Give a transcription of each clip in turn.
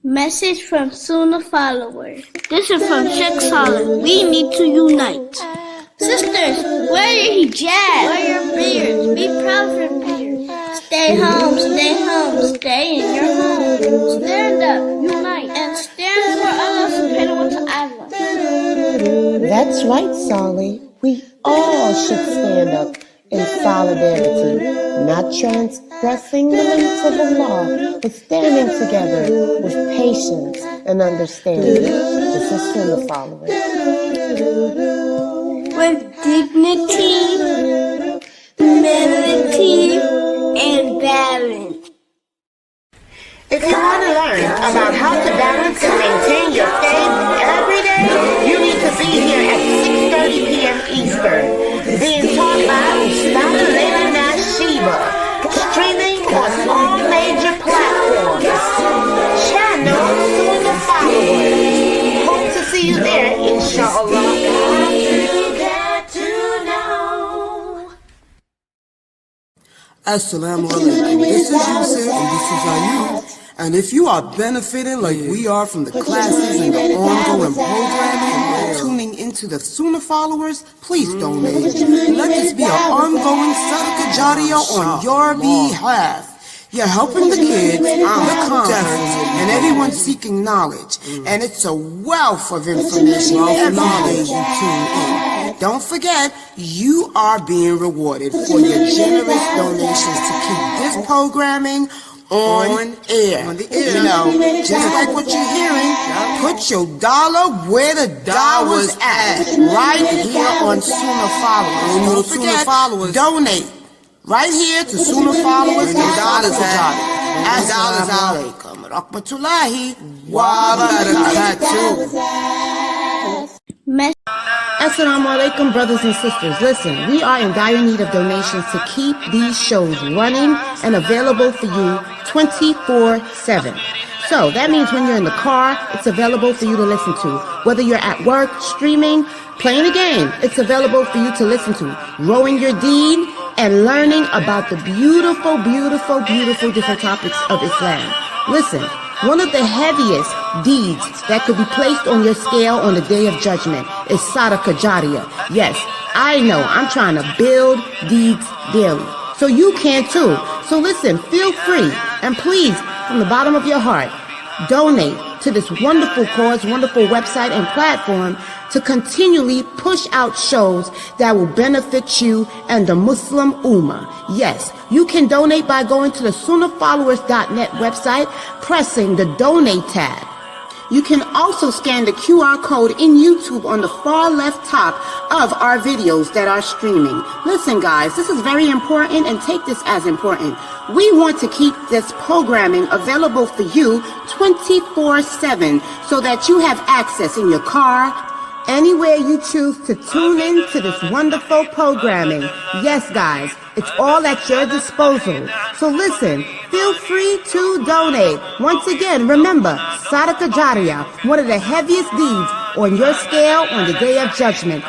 Message from Sunnahfollowers. This is from Sheikh Saleh. We need to unite. Sisters, wear your hijab. Wear your beards. Be proud of your beards. Stay home, stay in your home. Stand up, unite, and stand for Allah subhanahu wa ta'ala. That's right, Saleh. We all should stand up in solidarity, not transgressing the limits of Allah, but standing together with patience and understanding. This is Sunnahfollowers. With dignity, humility, and balance. If you want to learn about how to balance and maintain your faith every day, you need to be here at 6:30 p.m. Eastern, being taught by Laila Nasheeba, streaming on all major platforms. Channel Sunnahfollowers. Hope to see you there, inshallah. Assalamu alaikum. This is Yusuf and this is Ayub. And if you are benefiting like we are from the classes and the ongoing programming and tuning into the Sunnahfollowers, please donate. Let this be an ongoing sadaqah jariyah on your behalf. You're helping the kids, the converts, and everyone seeking knowledge. And it's a wealth of information every day you tune in. Don't forget, you are being rewarded for your generous donations to keep this programming on air. You know, just like what you're hearing, put your dollar where the dollar's at, right here on Sunnahfollowers. Don't forget, donate right here to Sunnahfollowers and dollars Assalamu alaikum rahmatullahi wa barakatuh. Assalamu alaikum, brothers and sisters. Listen, we are in dire need of donations to keep these shows running and available for you 24/7. So that means when you're in the car, it's available for you to listen to. Whether you're at work, streaming, playing a game, it's available for you to listen to. Rowing your deen and learning about the beautiful, beautiful, beautiful different topics of Islam. Listen, one of the heaviest deeds that could be placed on your scale on the Day of Judgment is sadaqah jariyah. Yes, I know, I'm trying to build deeds daily. So you can too. So listen, feel free, and please, from the bottom of your heart, donate to this wonderful cause, wonderful website and platform to continually push out shows that will benefit you and the Muslim Ummah. Yes, you can donate by going to the Sunnahfollowers.net website, pressing the Donate tab. You can also scan the QR code in YouTube on the far left top of our videos that are streaming. Listen, guys, this is very important, and take this as important. We want to keep this programming available for you 24/7 so that you have access in your car, anywhere you choose to tune in to this wonderful programming. Yes, guys, it's all at your disposal. So listen, feel free to donate. Once again, remember, sadaqah jariyah, one of the heaviest deeds on your scale on the Day of Judgment.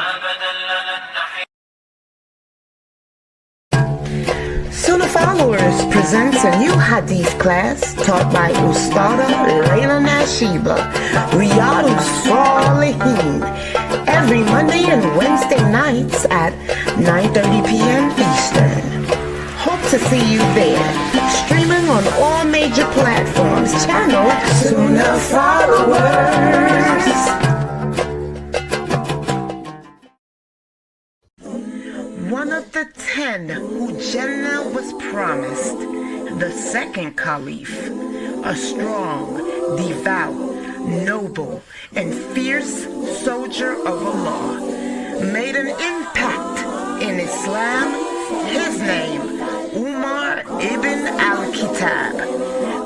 Sunnahfollowers presents a new hadith class taught by Ustada Laila Nasheeba, Riyadus Salihin, every Monday and Wednesday nights at 9:30 p.m. Eastern. Hope to see you there. Streaming on all major platforms. Channel Sunnahfollowers. One of the 10 who Jannah was promised, the second caliph, a strong, devout, noble, and fierce soldier of Allah, made an impact in Islam. His name, Umar ibn al-Kitab.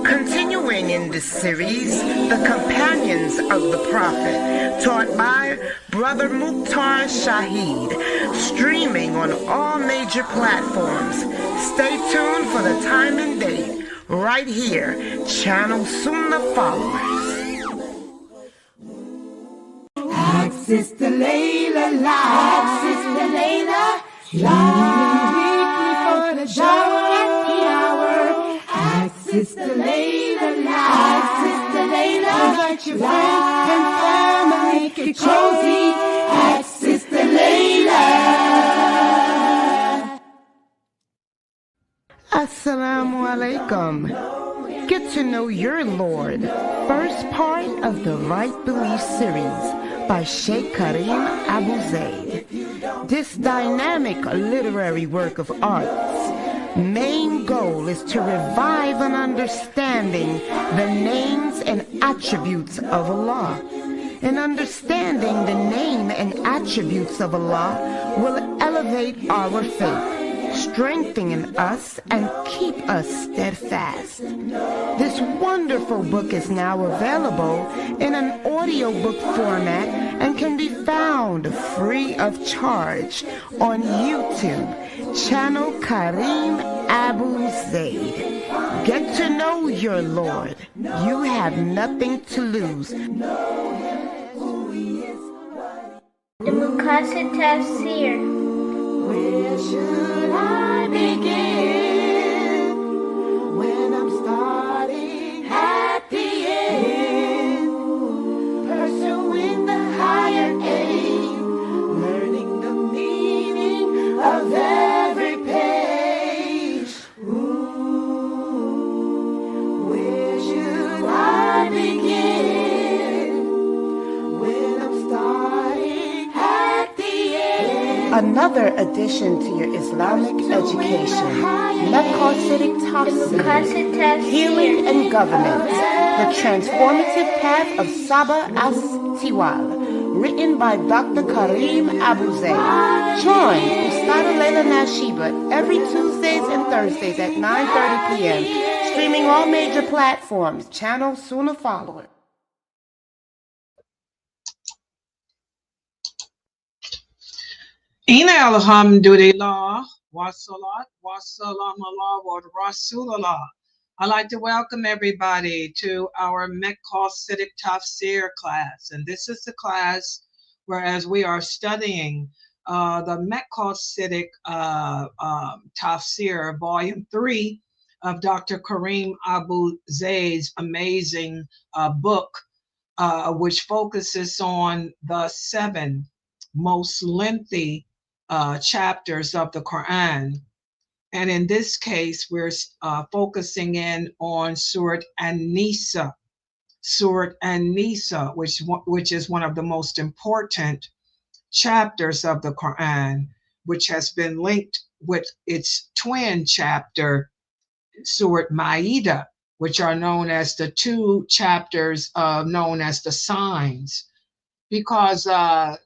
Continuing in this series, the companions of the Prophet, taught by Brother Mukhtar Shaheed, streaming on all major platforms. Stay tuned for the time and date, right here, channel Sunnahfollowers. Ask Sister Laila live. Sister Laila live. Weekly for the show at the hour. Ask Sister Laila live. Sister Laila. invite your friends and family, make it cozy at Sister Layla. Assalamu alaikum. Get to know your Lord. First part of the Right Belief series by Sheikh Karim Abuzaid. This dynamic literary work of art's main goal is to revive an understanding the names and attributes of Allah. And understanding the name and attributes of Allah will elevate our faith, strengthen us, and keep us steadfast. This wonderful book is now available in an audiobook format and can be found free of charge on YouTube, channel Karim Abuzaid. Get to know your Lord. You have nothing to lose. The Maqasidic Tafsir. Where should I begin when I'm starting at the end? Pursuing the higher aim, learning the meaning of every page. Where should I begin when I'm starting at the end? Another addition to your Islamic education, Maqasidic Tafsir, Healing and Governance, the Transformative Path of Sabah as-Tiwal, written by Dr. Karim Abuzaid. Join Ustad Laila Nasheeba every Tuesdays and Thursdays at 9:30 p.m., streaming all major platforms, channel Sunnahfollowers. Ina alhamdulillah, wa salat, wa salam Allah, wa rasulallah. I'd like to welcome everybody to our Maqasidic Tafsir class. And this is the class whereas we are studying the Maqasidic Tafsir, Volume 3 of Dr. Karim Abuzaid's amazing book, which focuses on the 7 most lengthy chapters of the Quran. And in this case, we're focusing in on Surat An-Nisa, which is one of the most important chapters of the Quran, which has been linked with its twin chapter, Surat Ma'idah, which are known as the 2 chapters known as the signs. Because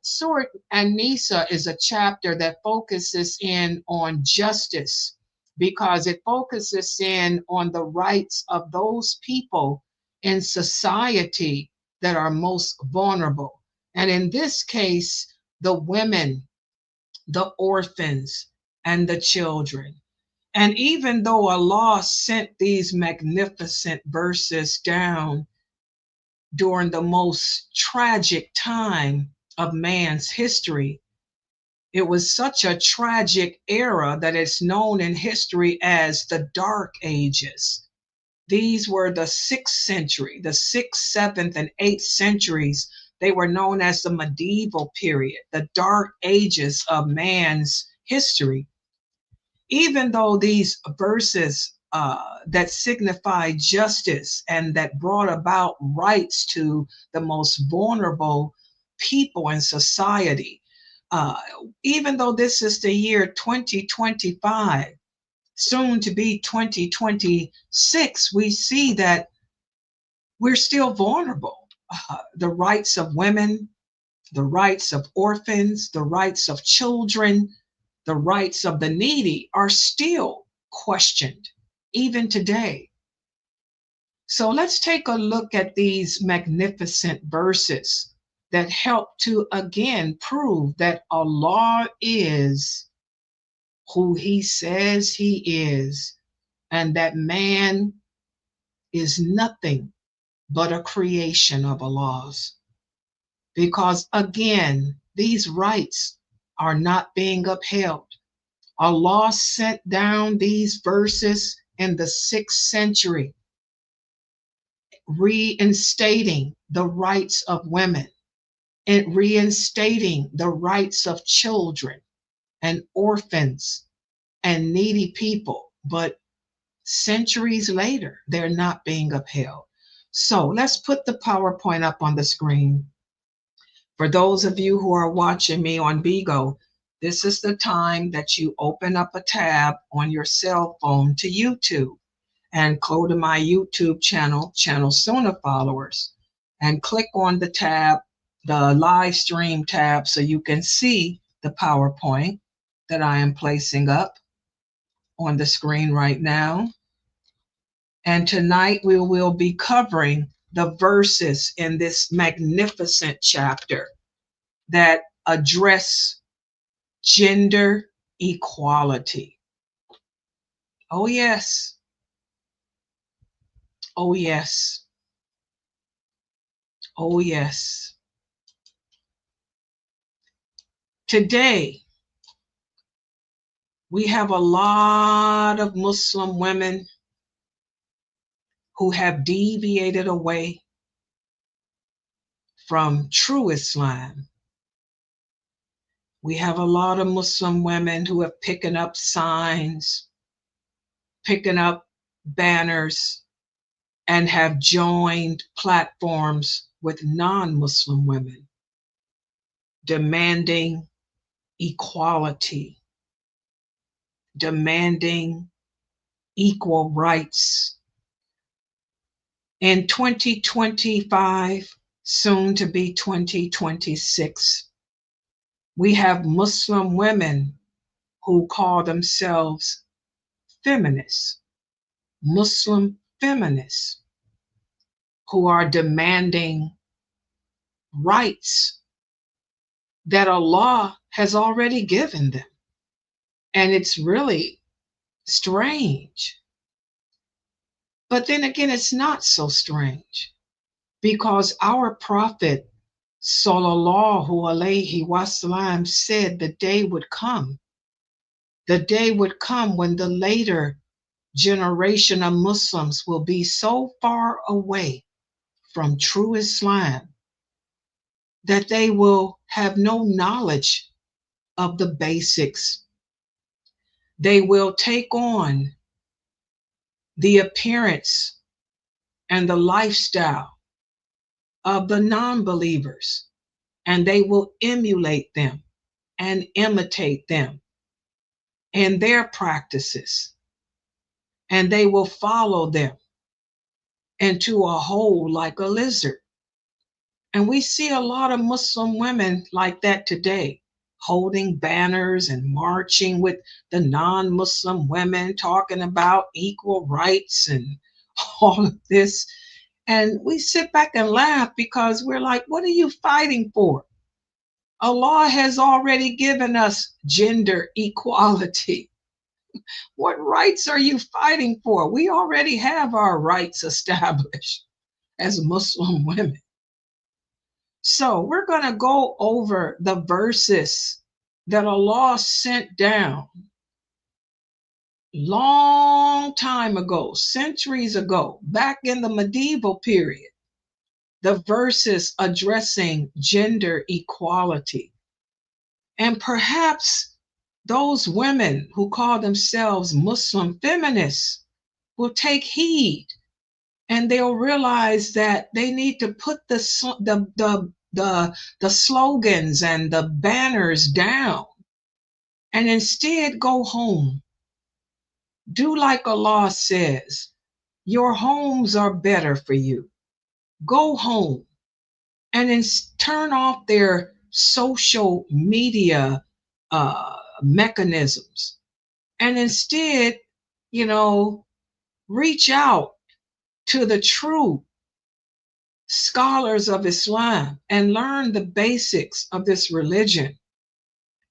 Surat An-Nisa is a chapter that focuses in on justice, because it focuses in on the rights of those people in society that are most vulnerable. And in this case, the women, the orphans, and the children. And even though Allah sent these magnificent verses down during the most tragic time of man's history, it was such a tragic era that it's known in history as the Dark Ages. These were the 6th century, the 6th, 7th, and 8th centuries. They were known as the medieval period, the Dark Ages of man's history. Even though these verses that signify justice and that brought about rights to the most vulnerable people in society, even though this is the year 2025, soon to be 2026, we see that we're still vulnerable. The rights of women, the rights of orphans, the rights of children, the rights of the needy are still questioned, even today. So let's take a look at these magnificent verses that help to again prove that Allah is who He says He is, and that man is nothing but a creation of Allah's. Because again, these rights are not being upheld. Allah sent down these verses in the 6th century reinstating the rights of women and reinstating the rights of children and orphans and needy people. But centuries later, they're not being upheld. So let's put the PowerPoint up on the screen. For those of you who are watching me on Bigo, this is the time that you open up a tab on your cell phone to YouTube and go to my YouTube channel Sunnahfollowers, and click on the tab, the live stream tab, so you can see the PowerPoint that I am placing up on the screen right now. And tonight we will be covering the verses in this magnificent chapter that address gender equality. Oh, yes. Oh, yes. Oh, yes. Today, we have a lot of Muslim women who have deviated away from true Islam. We have a lot of Muslim women who have picking up signs, picking up banners, and have joined platforms with non-Muslim women, demanding equality, demanding equal rights. In 2025, soon to be 2026, we have Muslim women who call themselves feminists, Muslim feminists, who are demanding rights that Allah has already given them. And it's really strange. But then again, it's not so strange, because our Prophet Sallallahu Alaihi Wasallam said the day would come. The day would come when the later generation of Muslims will be so far away from true Islam that they will have no knowledge of the basics. They will take on the appearance and the lifestyle of the non-believers, and they will emulate them and imitate them in their practices, and they will follow them into a hole like a lizard. And we see a lot of Muslim women like that today, holding banners and marching with the non-Muslim women, talking about equal rights and all of this. And we sit back and laugh, because we're like, what are you fighting for? Allah has already given us gender equality. What rights are you fighting for? We already have our rights established as Muslim women. So we're going to go over the verses that Allah sent down long time ago, centuries ago, back in the medieval period, the verses addressing gender equality. And perhaps those women who call themselves Muslim feminists will take heed, and they'll realize that they need to put the slogans and the banners down, and instead go home. Do like Allah says. Your homes are better for you. Go home and turn off their social media mechanisms, and instead, reach out to the true scholars of Islam and learn the basics of this religion.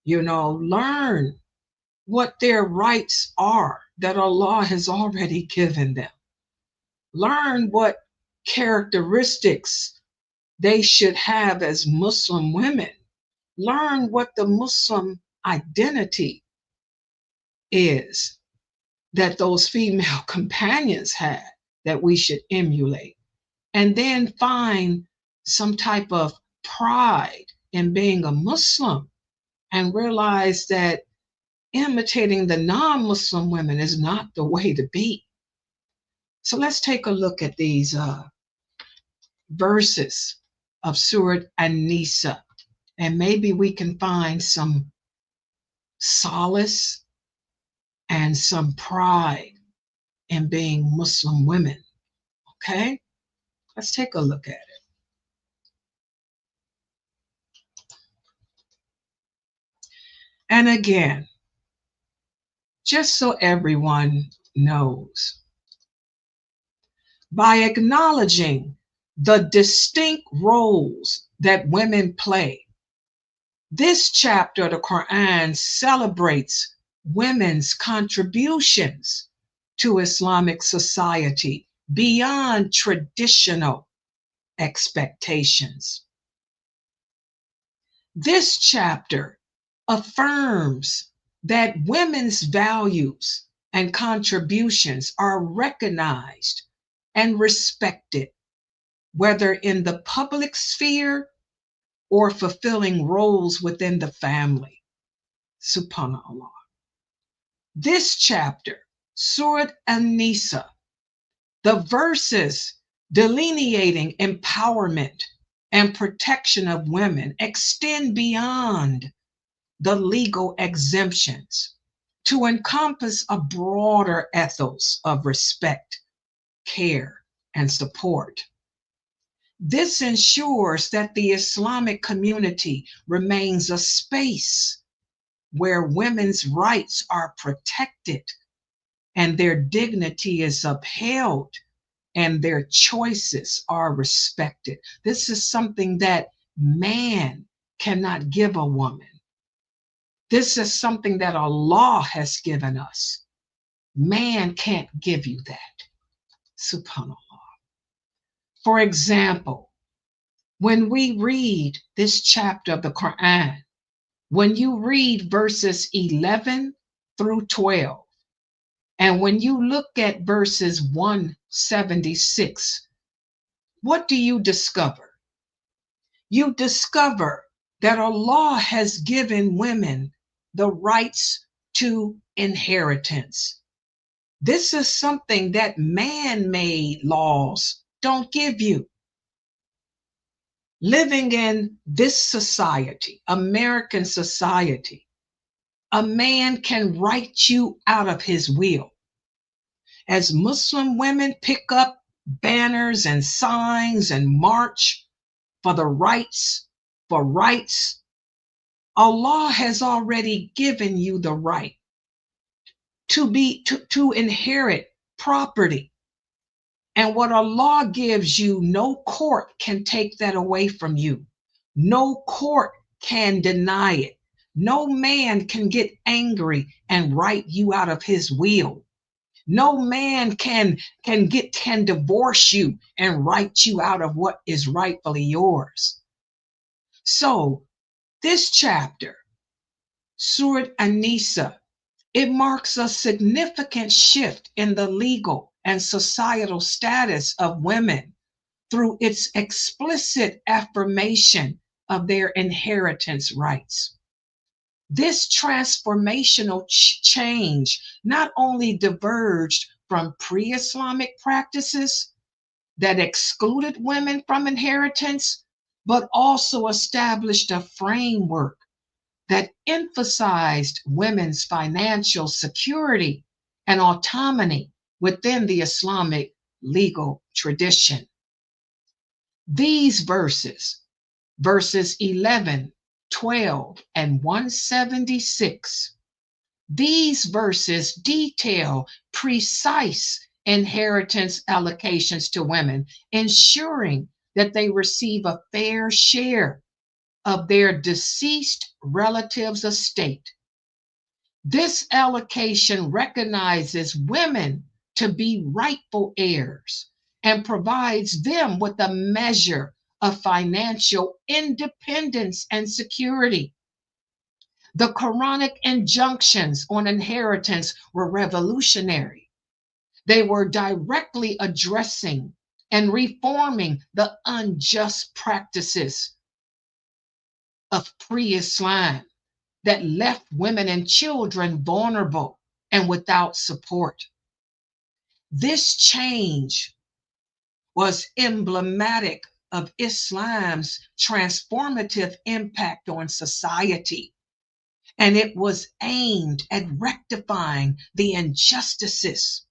Learn what their rights are that Allah has already given them. Learn what characteristics they should have as Muslim women. Learn what the Muslim identity is that those female companions had that we should emulate. and then find some type of pride in being a Muslim and realize that imitating the non-Muslim women is not the way to be. So let's take a look at these verses of Surat An-Nisa, and maybe we can find some solace and some pride in being Muslim women. Okay? Let's take a look at it. And again, just so everyone knows, by acknowledging the distinct roles that women play, this chapter of the Quran celebrates women's contributions to Islamic society beyond traditional expectations. This chapter affirms that women's values and contributions are recognized and respected, whether in the public sphere or fulfilling roles within the family. Subhanallah. This chapter, Surat An-Nisa, the verses delineating empowerment and protection of women extend beyond the legal exemptions to encompass a broader ethos of respect, care, and support. This ensures that the Islamic community remains a space where women's rights are protected and their dignity is upheld and their choices are respected. This is something that man cannot give a woman. This is something that Allah has given us. Man can't give you that. Subhanallah. For example, when we read this chapter of the Quran, when you read verses 11 through 12, and when you look at verses 176, what do you discover? You discover that Allah has given women the rights to inheritance. This is something that man-made laws don't give you. Living in this society, American society, a man can write you out of his will. As Muslim women pick up banners and signs and march for the rights, Allah has already given you the right to inherit property. And what Allah gives you, no court can take that away from you. No court can deny it. No man can get angry and write you out of his will. No man can divorce you and write you out of what is rightfully yours. So this chapter, Surat An-Nisa, it marks a significant shift in the legal and societal status of women through its explicit affirmation of their inheritance rights. This transformational change not only diverged from pre-Islamic practices that excluded women from inheritance, but also established a framework that emphasized women's financial security and autonomy within the Islamic legal tradition. These verses 11, 12, and 176, these verses detail precise inheritance allocations to women, ensuring that they receive a fair share of their deceased relatives' estate. This allocation recognizes women to be rightful heirs and provides them with a measure of financial independence and security. The Quranic injunctions on inheritance were revolutionary. They were directly addressing and reforming the unjust practices of pre-Islam that left women and children vulnerable and without support. This change was emblematic of Islam's transformative impact on society, and it was aimed at rectifying the injustices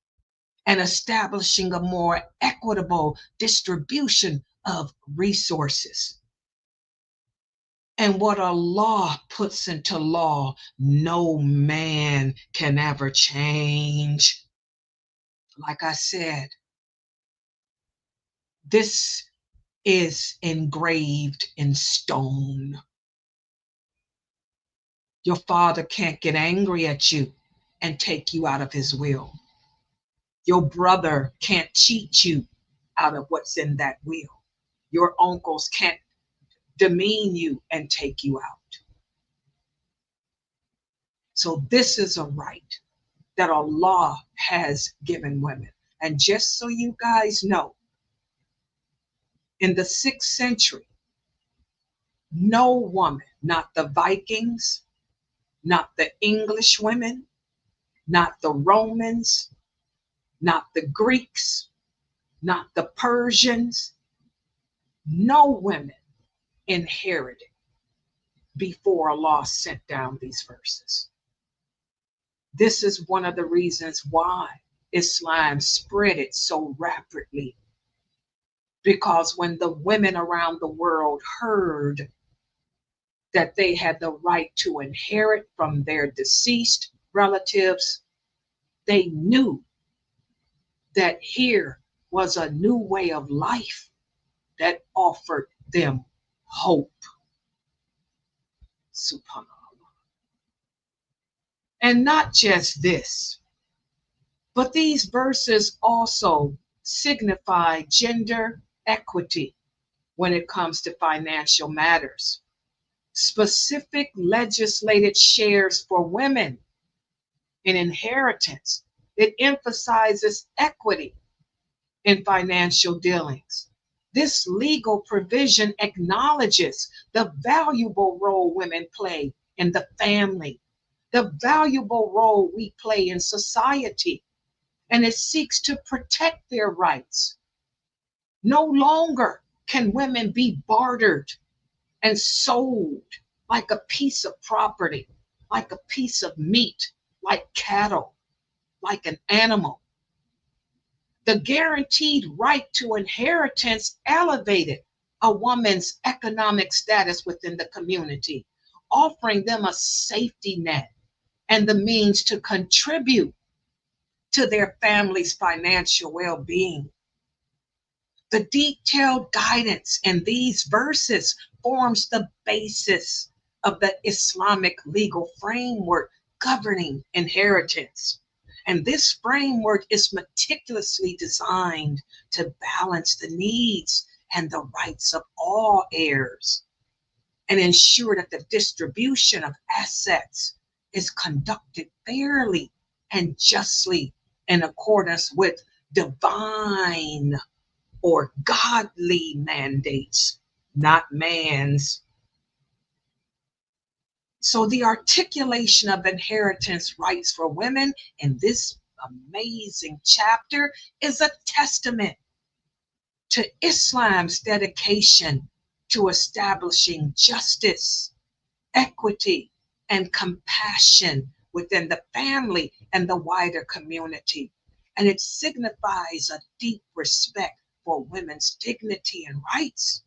and establishing a more equitable distribution of resources. And what Allah puts into law, no man can ever change. Like I said, this is engraved in stone. Your father can't get angry at you and take you out of his will. Your brother can't cheat you out of what's in that will. Your uncles can't demean you and take you out. So this is a right that Allah has given women. And just so you guys know, in the 6th century, no woman, not the Vikings, not the English women, not the Romans, not the Greeks, not the Persians, no women inherited before Allah sent down these verses. This is one of the reasons why Islam spread it so rapidly. Because when the women around the world heard that they had the right to inherit from their deceased relatives, they knew that here was a new way of life that offered them hope. SubhanAllah. And not just this, but these verses also signify gender equity when it comes to financial matters. Specific legislated shares for women in inheritance. It emphasizes equity in financial dealings. This legal provision acknowledges the valuable role women play in the family, the valuable role we play in society, and it seeks to protect their rights. No longer can women be bartered and sold like a piece of property, like a piece of meat, like cattle, like an animal. The guaranteed right to inheritance elevated a woman's economic status within the community, offering them a safety net and the means to contribute to their family's financial well-being. The detailed guidance in these verses forms the basis of the Islamic legal framework governing inheritance. And this framework is meticulously designed to balance the needs and the rights of all heirs and ensure that the distribution of assets is conducted fairly and justly in accordance with divine or godly mandates, not man's. So the articulation of inheritance rights for women in this amazing chapter is a testament to Islam's dedication to establishing justice, equity, and compassion within the family and the wider community. And it signifies a deep respect for women's dignity and rights,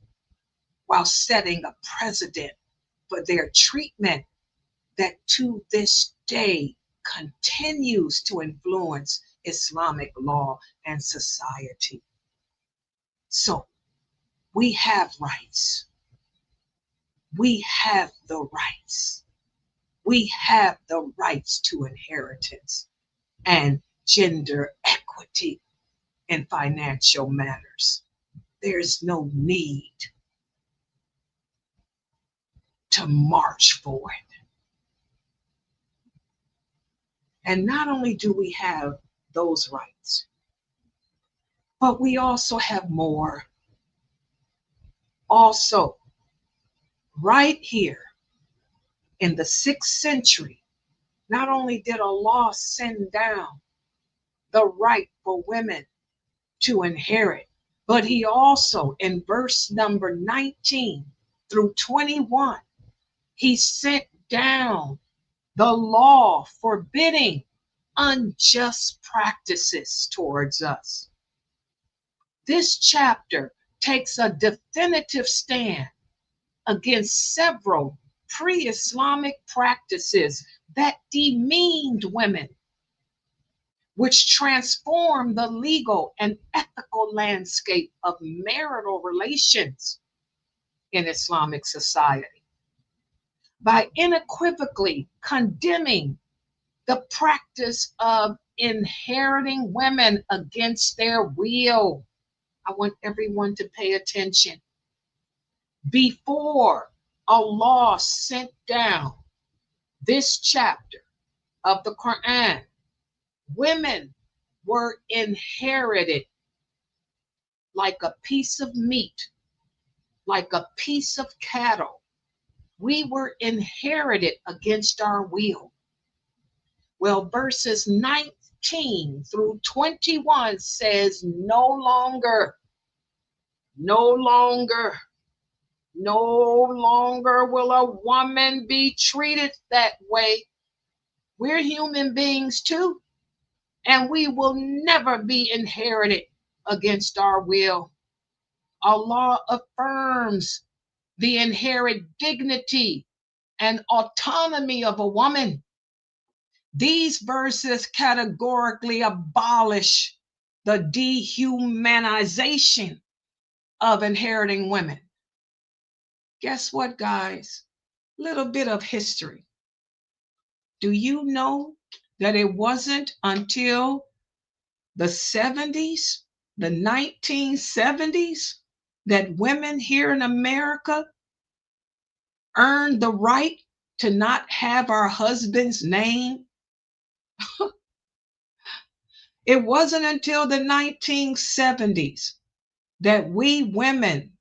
while setting a precedent for their treatment that to this day continues to influence Islamic law and society. So we have rights. We have the rights. We have the rights to inheritance and gender equity in financial matters. There's no need to march for it. And not only do we have those rights, But we also have more. Also, right here in the 6th century, not only did Allah send down the right for women to inherit, but he also, in verse number 19 through 21, he sent down the law forbidding unjust practices towards us. This chapter takes a definitive stand against several pre-Islamic practices that demeaned women, which transformed the legal and ethical landscape of marital relations in Islamic society by unequivocally condemning the practice of inheriting women against their will. I want everyone to pay attention. Before Allah sent down this chapter of the Quran, women were inherited like a piece of meat, like a piece of cattle. We were inherited against our will. Well, verses 19 through 21 says no longer will a woman be treated that way. We're human beings too, and we will never be inherited against our will. Allah affirms the inherent dignity and autonomy of a woman. These verses categorically abolish the dehumanization of inheriting women. Guess what, guys? Little bit of history. Do you know that it wasn't until the 70s, the 1970s, that women here in America earned the right to not have our husband's name? It wasn't until the 1970s that we women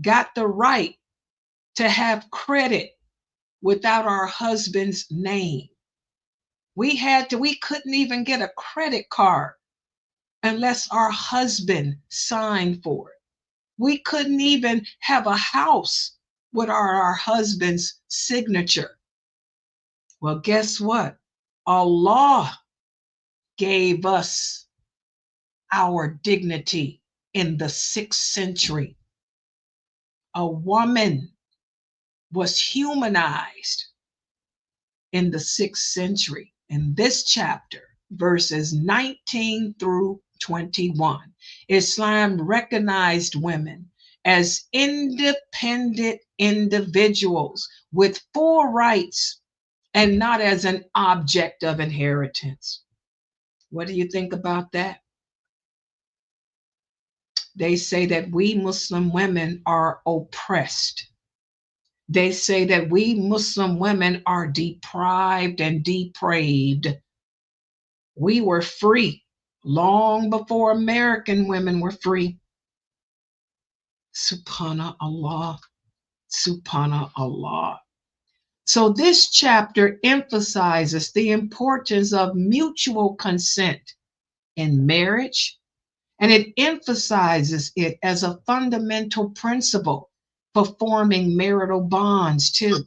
got the right to have credit without our husband's name. We couldn't even get a credit card unless our husband signed for it. We couldn't even have a house without our husband's signature. Well, guess what? Allah gave us our dignity in the 6th century. A woman was humanized in the 6th century. In this chapter, verses 19 through 21, Islam recognized women as independent individuals with full rights and not as an object of inheritance. What do you think about that? They say that we Muslim women are oppressed. They say that we Muslim women are deprived and depraved. We were free long before American women were free. Subhanallah, subhanallah. So this chapter emphasizes the importance of mutual consent in marriage, and it emphasizes it as a fundamental principle for forming marital bonds too.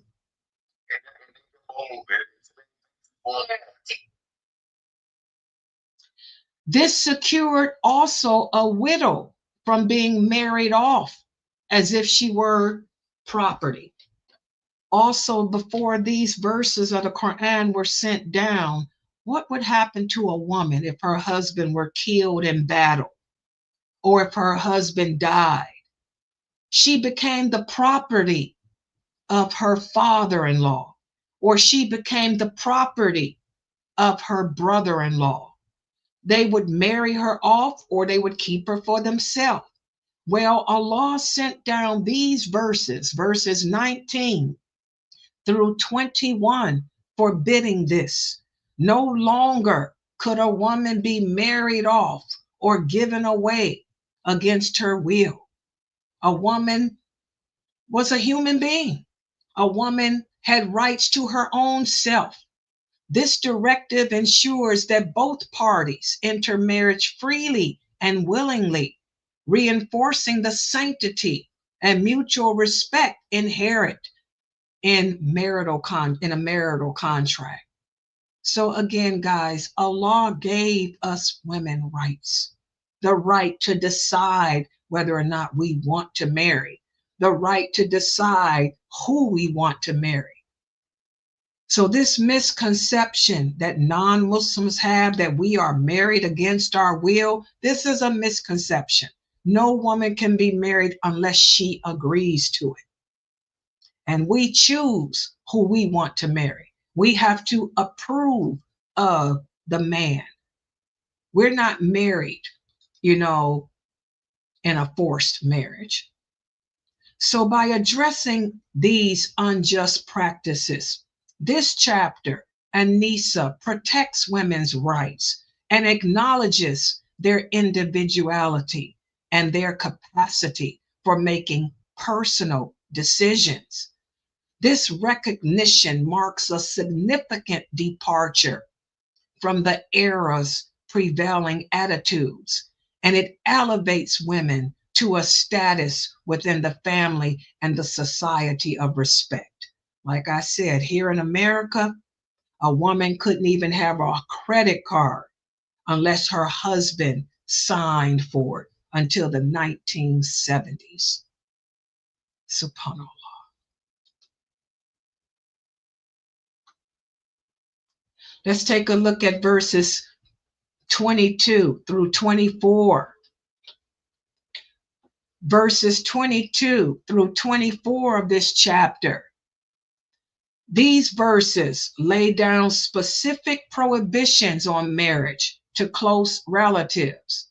This secured also a widow from being married off as if she were property. Also, before these verses of the Quran were sent down, what would happen to a woman if her husband were killed in battle or if her husband died? She became the property of her father-in-law, or she became the property of her brother-in-law. They would marry her off or they would keep her for themselves. Well, Allah sent down these verses 19 through 21, forbidding this. No longer could a woman be married off or given away against her will. A woman was a human being. A woman had rights to her own self. This directive ensures that both parties enter marriage freely and willingly, reinforcing the sanctity and mutual respect inherent in a marital contract. So again, guys, Allah gave us women rights. The right to decide whether or not we want to marry, the right to decide who we want to marry. So this misconception that non-Muslims have that we are married against our will, this is a misconception. No woman can be married unless she agrees to it. And we choose who we want to marry. We have to approve of the man. We're not married, in a forced marriage. So by addressing these unjust practices, this chapter, An-Nisa, protects women's rights and acknowledges their individuality and their capacity for making personal decisions. This recognition marks a significant departure from the era's prevailing attitudes, and it elevates women to a status within the family and the society of respect. Like I said, here in America, a woman couldn't even have a credit card unless her husband signed for it until the 1970s. SubhanAllah. Let's take a look at verses 22 through 24. Verses 22 through 24 of this chapter. These verses lay down specific prohibitions on marriage to close relatives.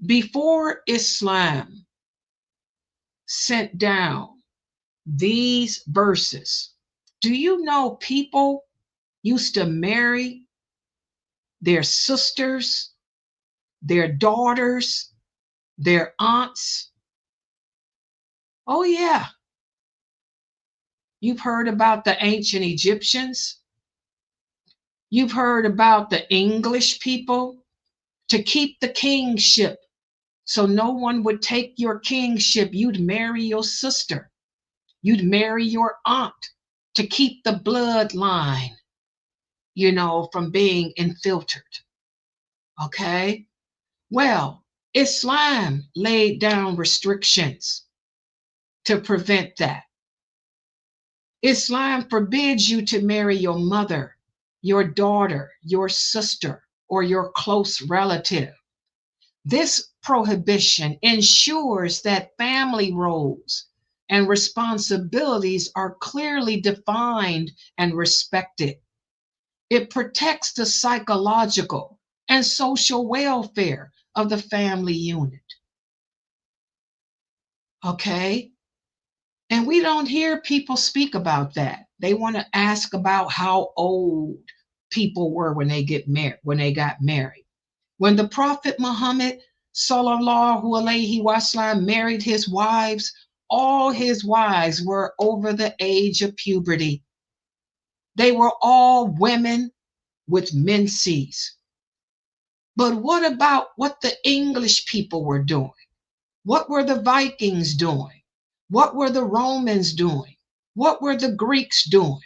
Before Islam sent down these verses, do you know people used to marry their sisters, their daughters, their aunts? Oh yeah. You've heard about the ancient Egyptians. You've heard about the English people. To keep the kingship, so no one would take your kingship, you'd marry your sister. You'd marry your aunt to keep the bloodline, from being infiltrated. Okay? Well, Islam laid down restrictions to prevent that. Islam forbids you to marry your mother, your daughter, your sister, or your close relative. This prohibition ensures that family roles and responsibilities are clearly defined and respected. It protects the psychological and social welfare of the family unit. Okay? And we don't hear people speak about that. They want to ask about how old people were when they got married. When the Prophet Muhammad sallallahu alaihi wasallam married his wives, all his wives were over the age of puberty. They were all women with menses. But what about what the English people were doing? What were the Vikings doing? What were the Romans doing? What were the Greeks doing?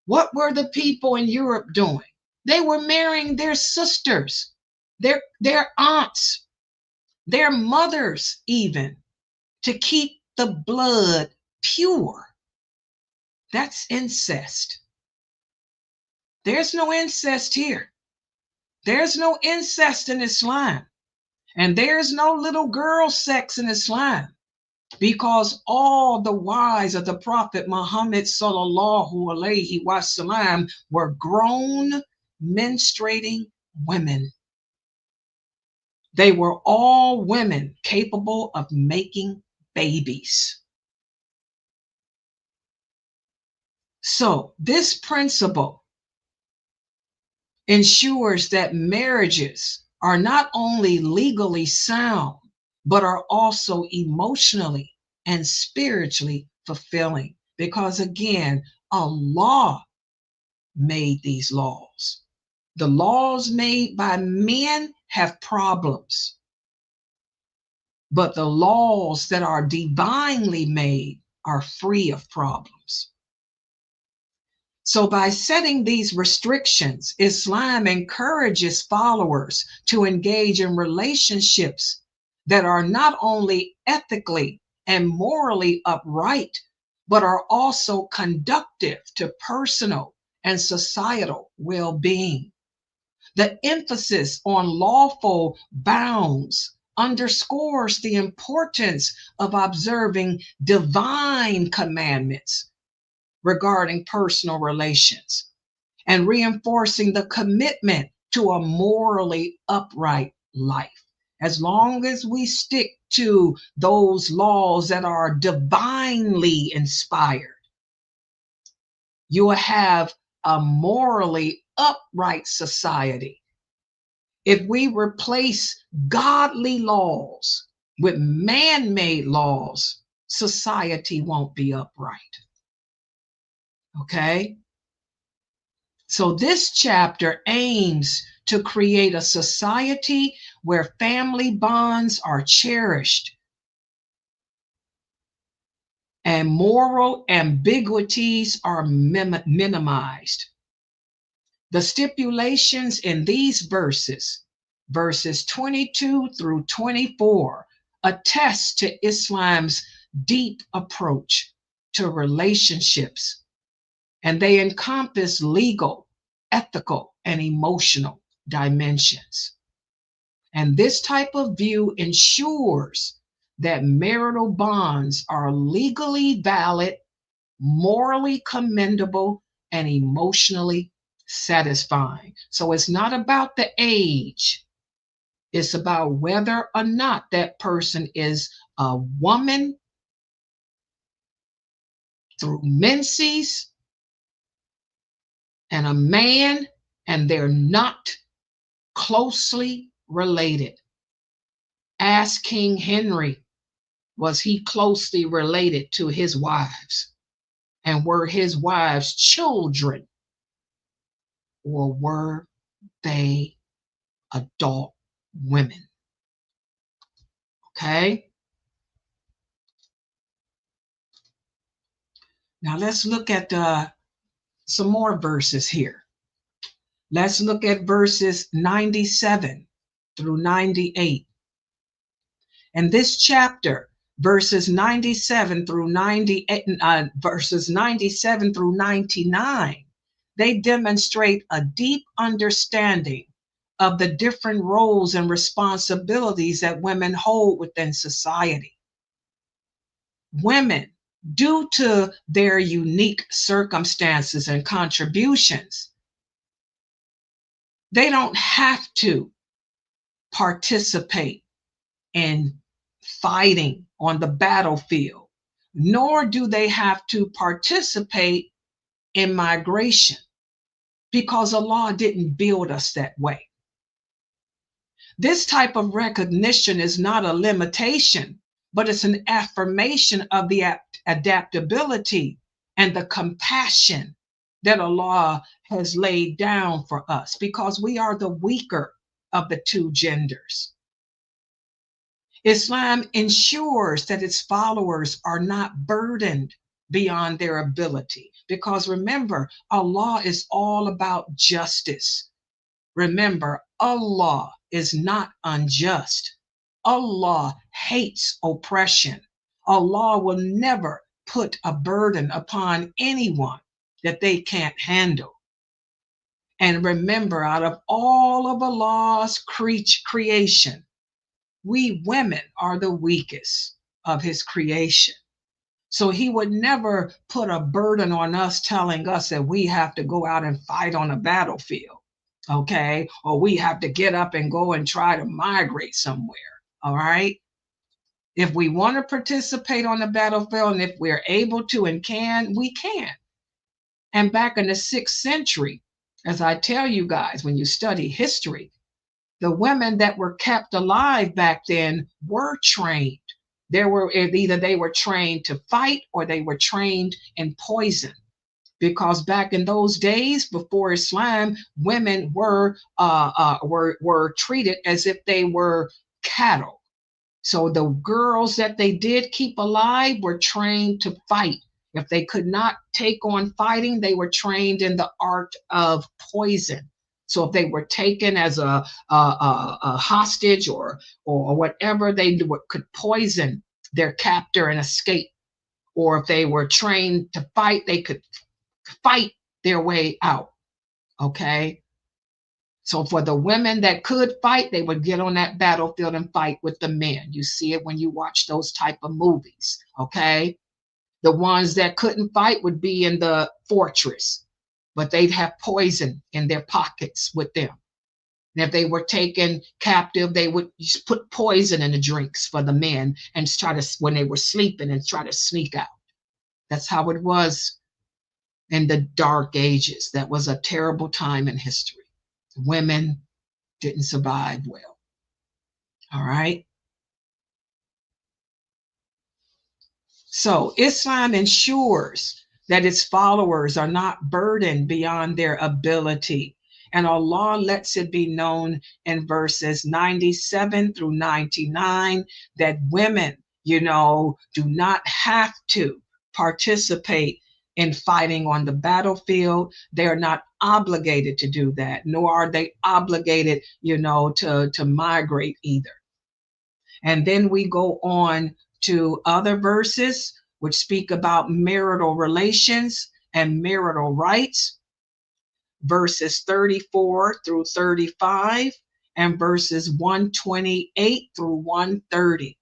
What were the people in Europe doing? They were marrying their sisters, their aunts, their mothers even, to keep the blood pure. That's incest. There's no incest here. There's no incest in Islam. And there's no little girl sex in Islam, because all the wives of the Prophet Muhammad sallallahu alaihi wasallam were grown, menstruating women. They were all women capable of making babies. So this principle ensures that marriages are not only legally sound, but are also emotionally and spiritually fulfilling. Because again, Allah made these laws. The laws made by men have problems, but the laws that are divinely made are free of problems. So by setting these restrictions, Islam encourages followers to engage in relationships that are not only ethically and morally upright, but are also conducive to personal and societal well-being. The emphasis on lawful bounds underscores the importance of observing divine commandments regarding personal relations and reinforcing the commitment to a morally upright life. As long as we stick to those laws that are divinely inspired, you will have a morally upright society. If we replace godly laws with man-made laws, society won't be upright. Okay? So this chapter aims to create a society where family bonds are cherished and moral ambiguities are minimized. The stipulations in these verses 22 through 24, attest to Islam's deep approach to relationships, and they encompass legal, ethical, and emotional dimensions. And this type of view ensures that marital bonds are legally valid, morally commendable, and emotionally satisfying. So it's not about the age. It's about whether or not that person is a woman through menses and a man, and they're not closely related. Ask King Henry, was he closely related to his wives? And were his wives children? Or were they adult women? Okay. Now let's look at some more verses here. Let's look at verses 97 through 98. And this chapter, verses 97 through 99, they demonstrate a deep understanding of the different roles and responsibilities that women hold within society. Women, due to their unique circumstances and contributions, they don't have to participate in fighting on the battlefield, nor do they have to participate in migration, because Allah didn't build us that way. This type of recognition is not a limitation, but it's an affirmation of the adaptability and the compassion that Allah has laid down for us, because we are the weaker of the two genders. Islam ensures that its followers are not burdened beyond their ability, because remember, Allah is all about justice. Remember, Allah is not unjust. Allah hates oppression. Allah will never put a burden upon anyone that they can't handle. And remember, out of all of Allah's creation, we women are the weakest of his creation. So he would never put a burden on us telling us that we have to go out and fight on a battlefield, okay? Or we have to get up and go and try to migrate somewhere, all right? If we want to participate on the battlefield, and if we're able to and can, we can. And back in the 6th century, as I tell you guys, when you study history, The women that were kept alive back then were trained. Either they were trained to fight or they were trained in poison. Because back in those days before Islam, women were treated as if they were cattle. So the girls that they did keep alive were trained to fight. If they could not take on fighting, they were trained in the art of poison. So if they were taken as a hostage or whatever, they could poison their captor and escape. Or if they were trained to fight, they could fight their way out. Okay. So for the women that could fight, they would get on that battlefield and fight with the men. You see it when you watch those type of movies. Okay. The ones that couldn't fight would be in the fortress, but they'd have poison in their pockets with them. And if they were taken captive, they would just put poison in the drinks for the men and try to, when they were sleeping, and try to sneak out. That's how it was in the Dark Ages. That was a terrible time in history. Women didn't survive well. All right. So Islam ensures that its followers are not burdened beyond their ability. And Allah lets it be known in verses 97 through 99 that women, do not have to participate in fighting on the battlefield. They're not obligated to do that, nor are they obligated, to migrate either. And then we go on to other verses which speak about marital relations and marital rights, verses 34 through 35 and verses 128 through 130.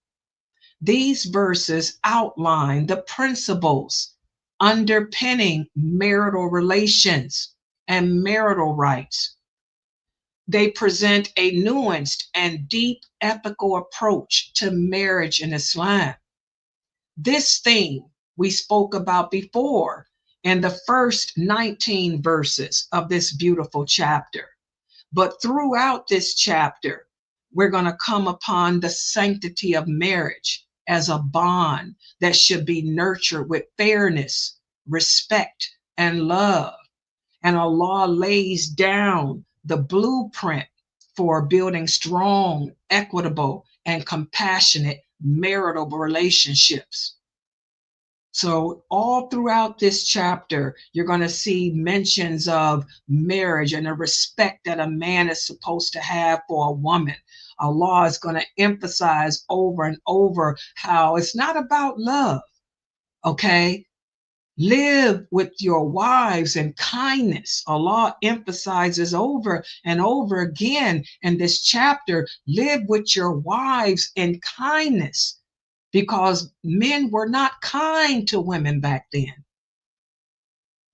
These verses outline the principles underpinning marital relations and marital rights. They present a nuanced and deep ethical approach to marriage in Islam. This theme we spoke about before in the first 19 verses of this beautiful chapter. But throughout this chapter, we're going to come upon the sanctity of marriage as a bond that should be nurtured with fairness, respect, and love. And Allah lays down the blueprint for building strong, equitable, and compassionate marital relationships. So all throughout this chapter, you're going to see mentions of marriage and the respect that a man is supposed to have for a woman. Allah is going to emphasize over and over how it's not about love, okay? Live with your wives in kindness. Allah emphasizes over and over again in this chapter, live with your wives in kindness, because men were not kind to women back then.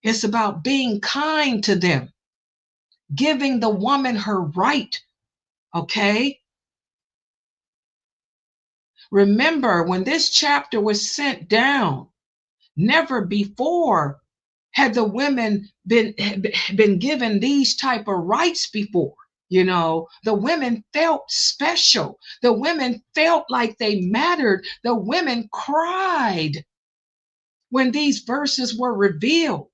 It's about being kind to them, giving the woman her right, okay? Remember, when this chapter was sent down, never before had the women been given these type of rights before. The women felt special. The women felt like they mattered. The women cried when these verses were revealed.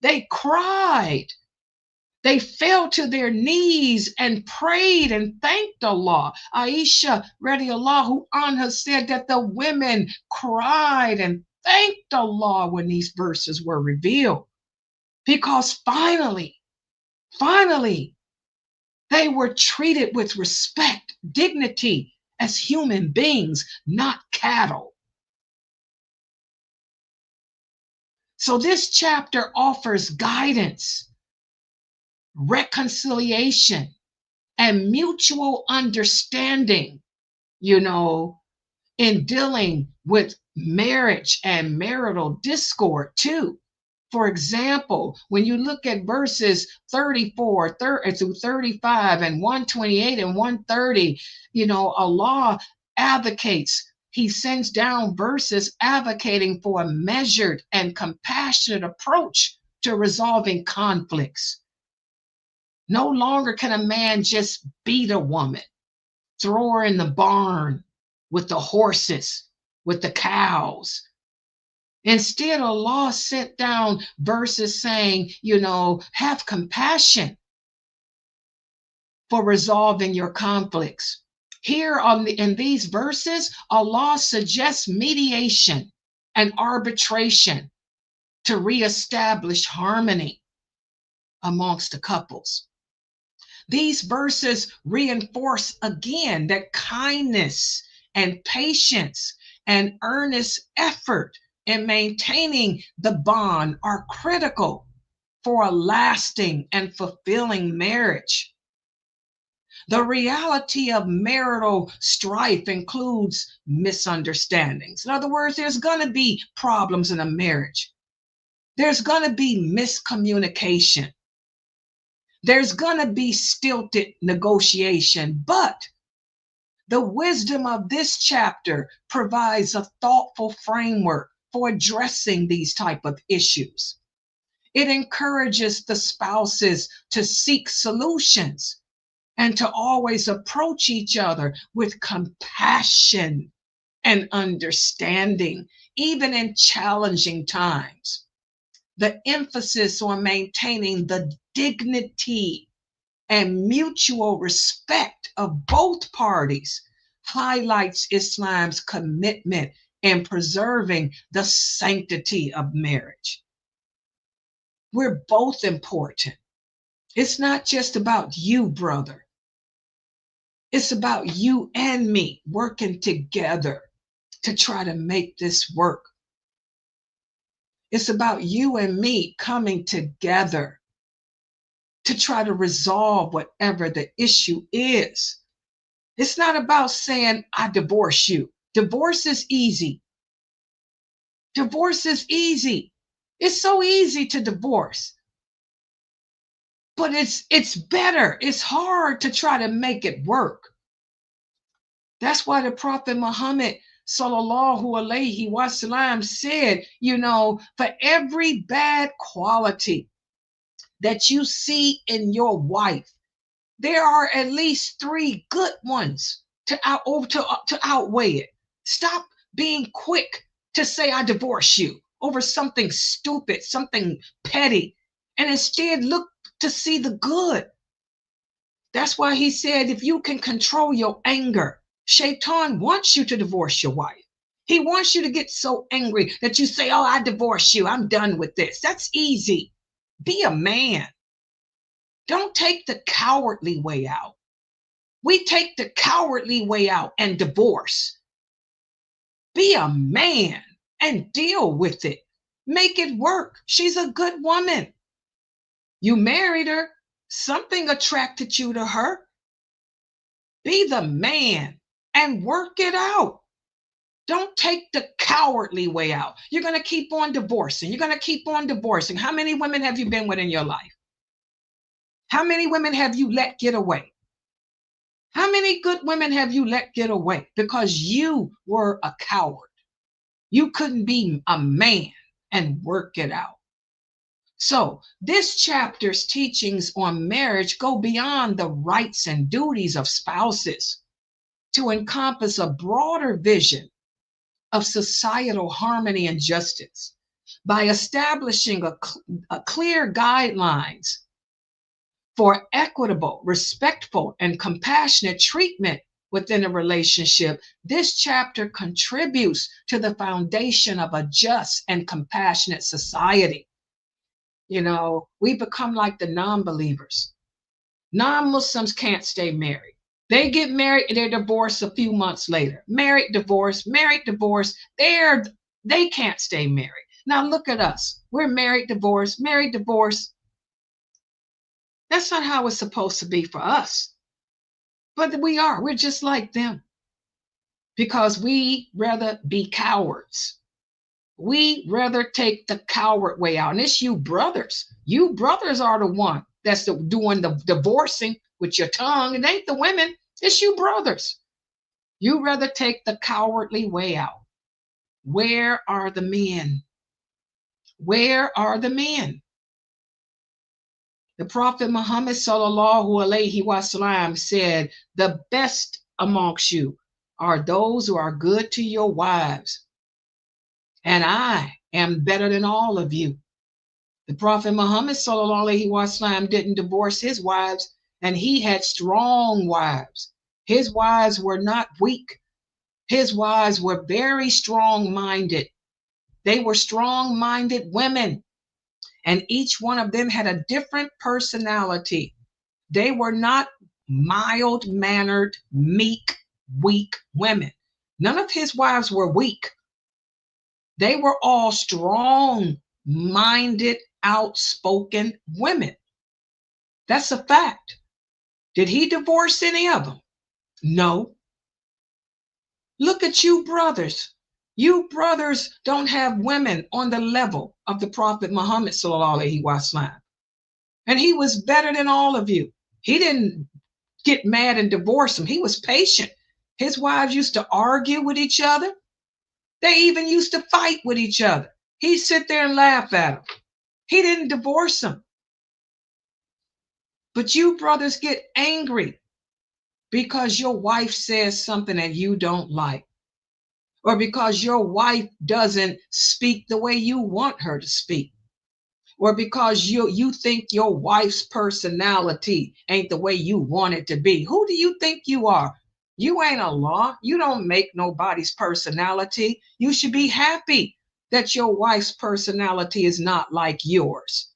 They cried. They fell to their knees and prayed and thanked Allah. Aisha radiallahu anha said that the women cried and thanked Allah when these verses were revealed, because finally, they were treated with respect, dignity as human beings, not cattle. So this chapter offers guidance, reconciliation, and mutual understanding, in dealing with marriage and marital discord too. For example, when you look at verses 34 through 35 and 128 and 130, Allah advocates, he sends down verses advocating for a measured and compassionate approach to resolving conflicts. No longer can a man just beat a woman, throw her in the barn with the horses, with the cows. Instead, Allah sent down verses saying, have compassion for resolving your conflicts. Here in these verses, Allah suggests mediation and arbitration to reestablish harmony amongst the couples. These verses reinforce again that kindness and patience and earnest effort in maintaining the bond are critical for a lasting and fulfilling marriage. The reality of marital strife includes misunderstandings. In other words, there's going to be problems in a marriage. There's going to be miscommunication. There's going to be stilted negotiation, but the wisdom of this chapter provides a thoughtful framework for addressing these type of issues. It encourages the spouses to seek solutions and to always approach each other with compassion and understanding, even in challenging times. The emphasis on maintaining the dignity and mutual respect of both parties highlights Islam's commitment in preserving the sanctity of marriage. We're both important. It's not just about you, brother. It's about you and me working together to try to make this work. It's about you and me coming together to try to resolve whatever the issue is. It's not about saying, I divorce you. Divorce is easy. Divorce is easy. It's so easy to divorce. But it's better. It's hard to try to make it work. That's why the Prophet Muhammad sallallahu alaihi wasallam said, for every bad quality that you see in your wife, there are at least 3 good ones to outweigh it. Stop being quick to say, I divorce you over something stupid, something petty, and instead look to see the good. That's why he said, if you can control your anger, Shaitan wants you to divorce your wife. He wants you to get so angry that you say, I divorce you. I'm done with this. That's easy. Be a man. Don't take the cowardly way out. We take the cowardly way out and divorce. Be a man and deal with it. Make it work. She's a good woman. You married her. Something attracted you to her. Be the man and work it out. Don't take the cowardly way out. You're going to keep on divorcing. You're going to keep on divorcing. How many women have you been with in your life? How many women have you let get away? How many good women have you let get away because you were a coward? You couldn't be a man and work it out. So this chapter's teachings on marriage go beyond the rights and duties of spouses to encompass a broader vision of societal harmony and justice by establishing a clear guidelines for equitable, respectful, and compassionate treatment within a relationship. This chapter contributes to the foundation of a just and compassionate society. We become like the non-believers. Non-Muslims can't stay married. They get married and they're divorced a few months later. Married, divorce, married, divorce. They can't stay married. Now look at us. We're married, divorce, married, divorce. That's not how it's supposed to be for us. But we are. We're just like them. Because we rather be cowards. We rather take the coward way out. And it's you brothers. You brothers are the one that's doing the divorcing with your tongue. It ain't the women. It's you brothers. You rather take the cowardly way out. Where are the men? Where are the men? The Prophet Muhammad sallallahu alaihi wasallam said, the best amongst you are those who are good to your wives, and I am better than all of you. The Prophet Muhammad sallallahu alaihi wasallam didn't divorce his wives, and he had strong wives. His wives were not weak. His wives were very strong-minded. They were strong-minded women, and each one of them had a different personality. They were not mild-mannered, meek, weak women. None of his wives were weak. They were all strong-minded, outspoken women. That's a fact. Did he divorce any of them? No. Look at you brothers. You brothers don't have women on the level of the Prophet Muhammad sallallahu alaihi wasallam. And he was better than all of you. He didn't get mad and divorce them. He was patient. His wives used to argue with each other. They even used to fight with each other. He'd sit there and laugh at them. He didn't divorce them. But you brothers get angry because your wife says something that you don't like, or because your wife doesn't speak the way you want her to speak, or because you think your wife's personality ain't the way you want it to be. Who do you think you are? You ain't Allah. You don't make nobody's personality. You should be happy that your wife's personality is not like yours.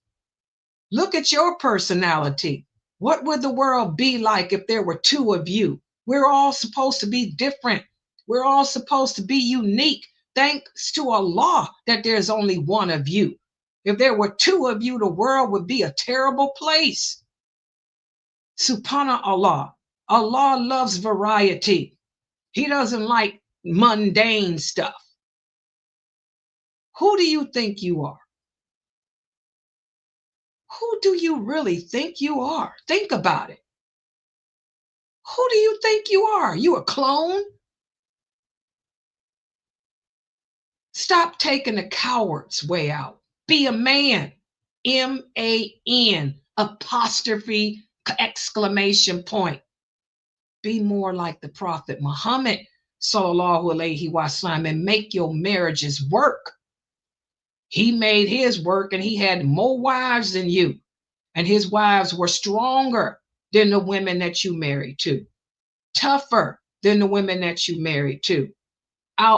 Look at your personality. What would the world be like if there were two of you? We're all supposed to be different. We're all supposed to be unique. Thanks to Allah that there's only one of you. If there were two of you, the world would be a terrible place. Subhanallah. Allah loves variety. He doesn't like mundane stuff. Who do you think you are? Who do you really think you are? Think about it. Who do you think you are? You a clone? Stop taking the coward's way out. Be a man. M-A-N, apostrophe, exclamation point. Be more like the Prophet Muhammad sallallahu alaihi wasallam and make your marriages work. He made his work and he had more wives than you. And his wives were stronger than the women that you married to, tougher than the women that you married to,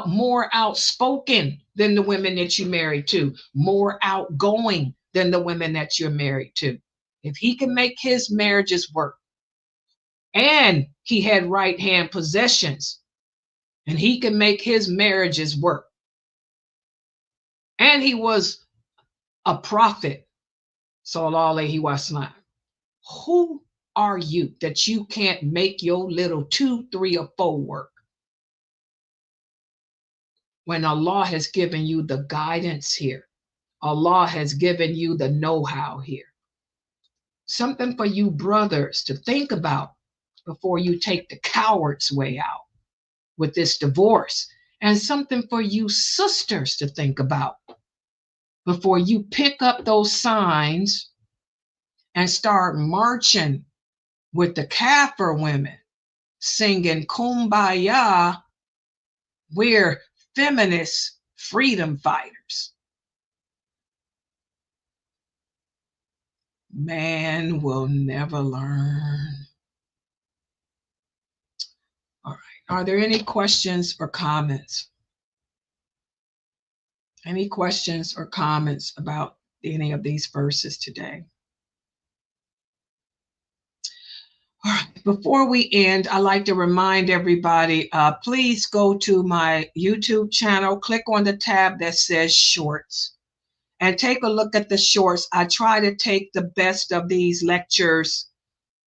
more outspoken than the women that you married to, more outgoing than the women that you're married to. If he can make his marriages work, and he had right hand possessions, and he can make his marriages work, and he was a prophet, sallallahu alaihi wasallam, who are you that you can't make your little 2, 3, or 4 work? When Allah has given you the guidance here, Allah has given you the know-how here. Something for you brothers to think about before you take the coward's way out with this divorce, and something for you sisters to think about before you pick up those signs and start marching with the Kafir women singing Kumbaya. We're feminist freedom fighters. Man will never learn. All right. Are there any questions or comments? Any questions or comments about any of these verses today? All right. Before we end, I'd like to remind everybody, please go to my YouTube channel, click on the tab that says Shorts, and take a look at the shorts. I try to take the best of these lectures,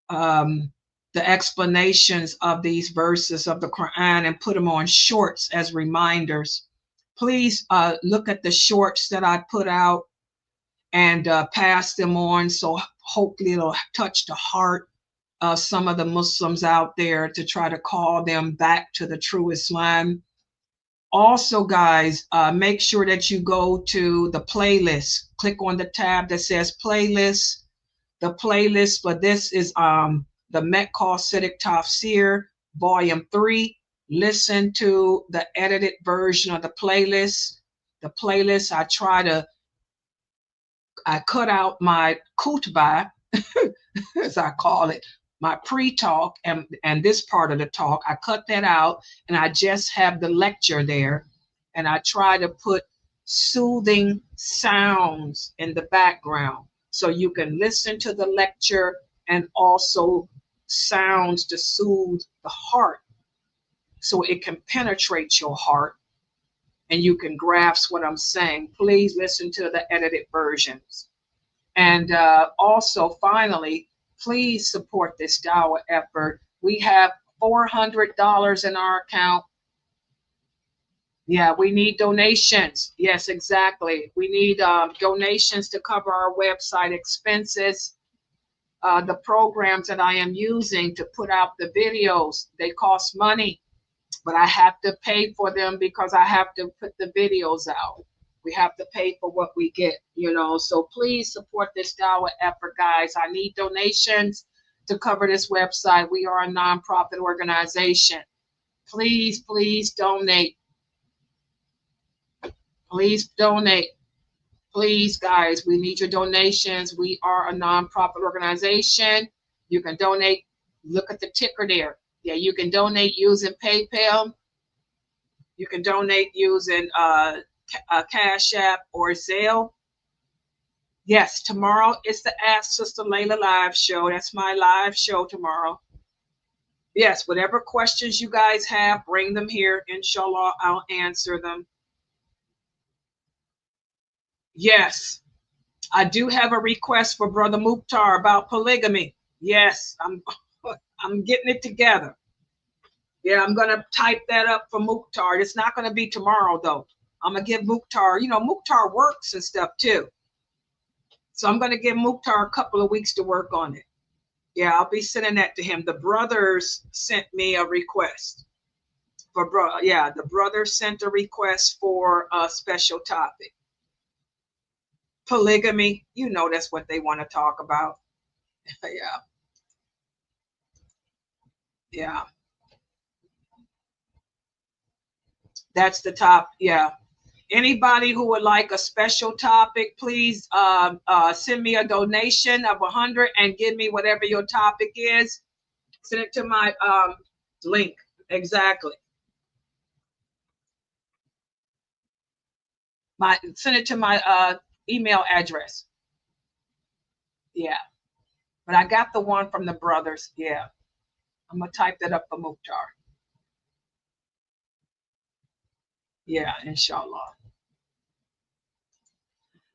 the explanations of these verses of the Quran, and put them on shorts as reminders. Please look at the shorts that I put out and pass them on, so hopefully it'll touch the heart of some of the Muslims out there to try to call them back to the true Islam. Also, guys, make sure that you go to the playlist. Click on the tab that says playlist. The playlist for this is the Maqasidic Tafsir, Volume 3. Listen to the edited version of the playlist. The playlist, I cut out my khutbah, as I call it, my pre-talk and this part of the talk. I cut that out and I just have the lecture there. And I try to put soothing sounds in the background so you can listen to the lecture and also sounds to soothe the heart so it can penetrate your heart and you can grasp what I'm saying. Please listen to the edited versions. And also, finally, please support this Dawah effort. We have $400 in our account. Yeah, we need donations. Yes, exactly. We need donations to cover our website expenses. The programs that I am using to put out the videos, they cost money, but I have to pay for them because I have to put the videos out. We have to pay for what we get, you know. So please support this Dawah effort, guys. I need donations to cover this website. We are a nonprofit organization. Please, please donate. Please donate. Please, guys, we need your donations. We are a nonprofit organization. You can donate. Look at the ticker there. Yeah, you can donate using PayPal. You can donate using Cash App or Zelle. Yes, tomorrow is the Ask Sister Laila live show. That's my live show tomorrow. Yes, whatever questions you guys have, bring them here. Inshallah, I'll answer them. Yes, I do have a request for Brother Mukhtar about polygamy. Yes, I'm getting it together. Yeah, I'm gonna type that up for Mukhtar. It's not gonna be tomorrow though. I'm gonna give Mukhtar, you know, Mukhtar works and stuff too. So I'm gonna give Mukhtar a couple of weeks to work on it. Yeah, I'll be sending that to him. The brothers sent me a request for the brothers sent a request for a special topic. Polygamy, you know, that's what they want to talk about. Yeah. That's the top. Yeah. Anybody who would like a special topic, please send me a donation of 100 and give me whatever your topic is. Send it to my link. Exactly. Send it to my email address. Yeah. But I got the one from the brothers. Yeah. I'm going to type that up for Mukhtar. Yeah, inshallah.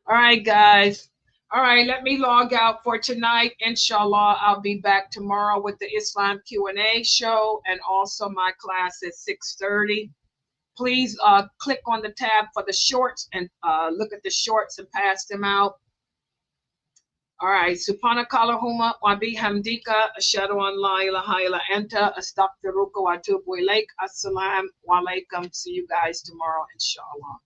All right, guys. All right, let me log out for tonight. Inshallah, I'll be back tomorrow with the Islam Q&A show and also my class at 6:30. Please click on the tab for the shorts and look at the shorts and pass them out. All right. Subhanakallahumma wa bihamdika ashhadu an la ilaha illa anta astaghfiruka wa atubu ilaik. Assalamu alaikum. See you guys tomorrow, inshallah.